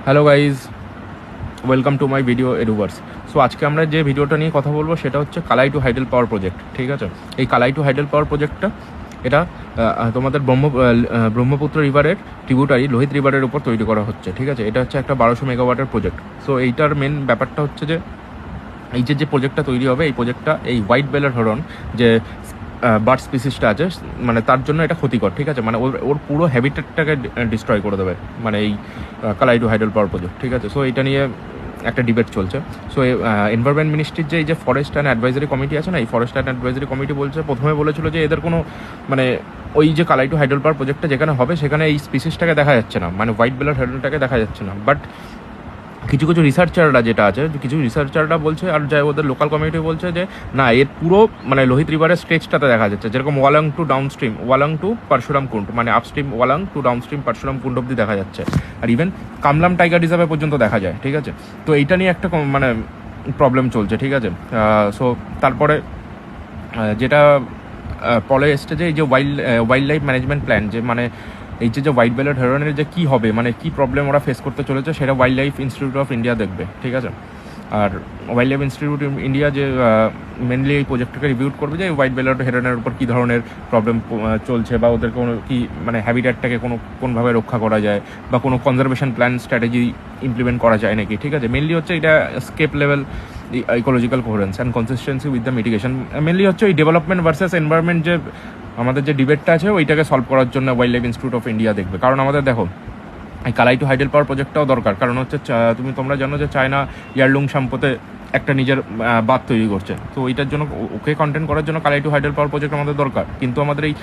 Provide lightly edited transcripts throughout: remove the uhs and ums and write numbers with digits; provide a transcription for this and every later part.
Hello guys, welcome to my video Eduverse. So আজকে আমরা যে ভিডিওটা নিয়ে কথা বলবো সেটা হচ্ছে Kalai two hydel power project. ঠিক আছে, এই কালাই টু হাইডেল পাওয়ার প্রজেক্টটা এটা তোমাদের ব্রহ্মপুত্র রিভারের ট্রিবিউটারি লোহিত রিভারের উপর তৈরি করা হচ্ছে। ঠিক আছে, এটা হচ্ছে একটা 1200 মেগাওয়াটের প্রজেক্ট। সো এইটার মেন ব্যাপারটা হচ্ছে যে এই যে প্রজেক্টটা তৈরি হবে, এই প্রজেক্টটা এই হোয়াইট বেলার হরন যে বার্ড স্পিসিসটা আছে, মানে তার জন্য এটা ক্ষতিকর। ঠিক আছে, মানে ওর পুরো হ্যাবিটেটটাকে ডিস্ট্রয় করে দেবে, মানে এই কালাই টু হাইডেল পাওয়ার প্রজেক্ট। ঠিক আছে, সো এটা নিয়ে একটা ডিবেট চলছে। সো এনভায়রনমেন্ট মিনিস্ট্রির যে এই যে ফরেস্ট অ্যান্ড অ্যাডভাইজারি কমিটি আছে না, এই ফরেস্ট অ্যান্ড অ্যাডভাইজারি কমিটি প্রথমে বলেছিল যে এদের কোনো মানে ওই যে কালাই টু হাইডেল পাওয়ার প্রজেক্টটা যেখানে হবে সেখানে এই স্পিসিসটাকে দেখা যাচ্ছে না, মানে হোয়াইট বেলার হরনটাকে দেখা যাচ্ছে না। বাট কিছু রিসার্চাররা যেটা আছে, কিছু রিসার্চাররা বলছে, আর যাই ওদের লোকাল কমিউনিটি বলছে যে না, এর পুরো মানে লোহিত রিভারের স্ট্রেচটাতে দেখা যাচ্ছে, যেরকম Walong to downstream, Walong to Parshuram Kund, মানে upstream Walong to downstream Parshuram Kund অব্দি দেখা যাচ্ছে, আর ইভেন কামলাম টাইগার রিজার্ভে পর্যন্ত দেখা যায়। ঠিক আছে, তো এইটা নিয়ে একটা মানে প্রবলেম চলছে। ঠিক আছে, সো তারপরে যেটা পরে স্টেজে এই যে ওয়াইল্ড লাইফ ম্যানেজমেন্ট প্ল্যান, যে মানে এই যে হোয়াইট বেলার হেরনের যে কী হবে, মানে কী প্রবলেম ওরা ফেস করতে চলেছে, সেটা wildlife institute of India দেখবে। ঠিক আছে, আর wildlife institute of India যে মেনলি এই প্রজেক্টটাকে রিভিউ করবে যে হোয়াইট বেলার হেরনের উপর কী ধরনের প্রবলেম চলছে, বা ওদের কোনো কী মানে হ্যাবিটেটটাকে কোনোভাবে রক্ষা করা যায়, বা কোনো কনজারভেশন প্ল্যান স্ট্র্যাটেজি ইমপ্লিমেন্ট করা যায় নাকি। ঠিক আছে, মেনলি হচ্ছে এটা scape level ecological coherence and consistency with the mitigation. Mainly হচ্ছে ওই ডেভেলপমেন্ট ভার্সেস এনভায়রনমেন্ট যে আমাদের যে ডিবেটটা আছে ওইটাকে সলভ করার জন্য wild life institute of India দেখবে। কারণ আমাদের দেখো এই কালাই টু হাইডেল পাওয়ার প্রজেক্টটাও দরকার, কারণ হচ্ছে তোমরা জানো যে চায়না ইয়ারলুং সাম্পোতে একটা নিজের বাঁধ তৈরি করছে। তো ওইটার জন্য ওকে কন্টেন্ট করার জন্য কালাই টু হাইডেল পাওয়ার প্রজেক্ট আমাদের দরকার, কিন্তু আমাদের এই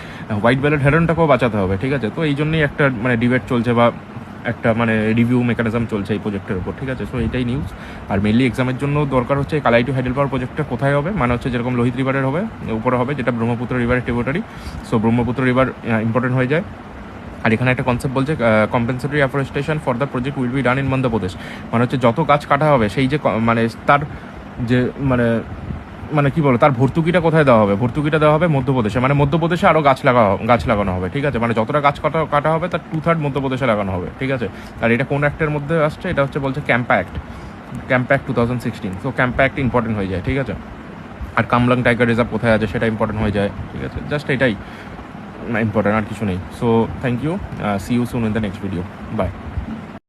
হোয়াইট বেলার হেরনটাকেও বাঁচাতে হবে। ঠিক আছে, তো এই জন্যই একটা মানে ডিবেট চলছে, বা একটা মানে রিভিউ মেকানিজম চলছে এই প্রজেক্টের উপর। ঠিক আছে, সো এইটাই নিউজ। আর মেনলি এক্সামের জন্য দরকার হচ্ছে এই কালাই টু হাইডেল পাওয়ার প্রজেক্টটা কোথায় হবে, মানে হচ্ছে যেরকম লোহিত রিভারের হবে উপরে হবে, যেটা ব্রহ্মপুত্র রিভারের tributary. So Brahmaputra river important হয়ে যায়। আর এখানে একটা কনসেপ্ট বলছে compensatory afforestation for the project will be done in Madhya Pradesh. মানে হচ্ছে যত গাছ কাটা হবে সেই যে মানে তার যে মানে কি বলো, তার ভর্তুকিটা কোথায় দেওয়া হবে? ভর্তুকিটা দেওয়া হবে মধ্যপ্রদেশে, মানে মধ্যপ্রদেশে আরও গাছ লাগানো হবে। ঠিক আছে, মানে যতটা গাছ কাটা হবে তার 2/3 মধ্যপ্রদেশে লাগানো হবে। ঠিক আছে, আর এটা কোন অ্যাক্টের মধ্যে আসছে? এটা হচ্ছে বলছে Campa act 2016। So Campa act important হয়ে যায়। ঠিক আছে, আর কামলাং টাইগার রিজার্ভ কোথায় আছে সেটা ইম্পর্টেন্ট হয়ে যায়। ঠিক আছে, জাস্ট এটাই ইম্পর্টেন্ট, আর কিছু নেই। So thank you, see you soon in the next video, by.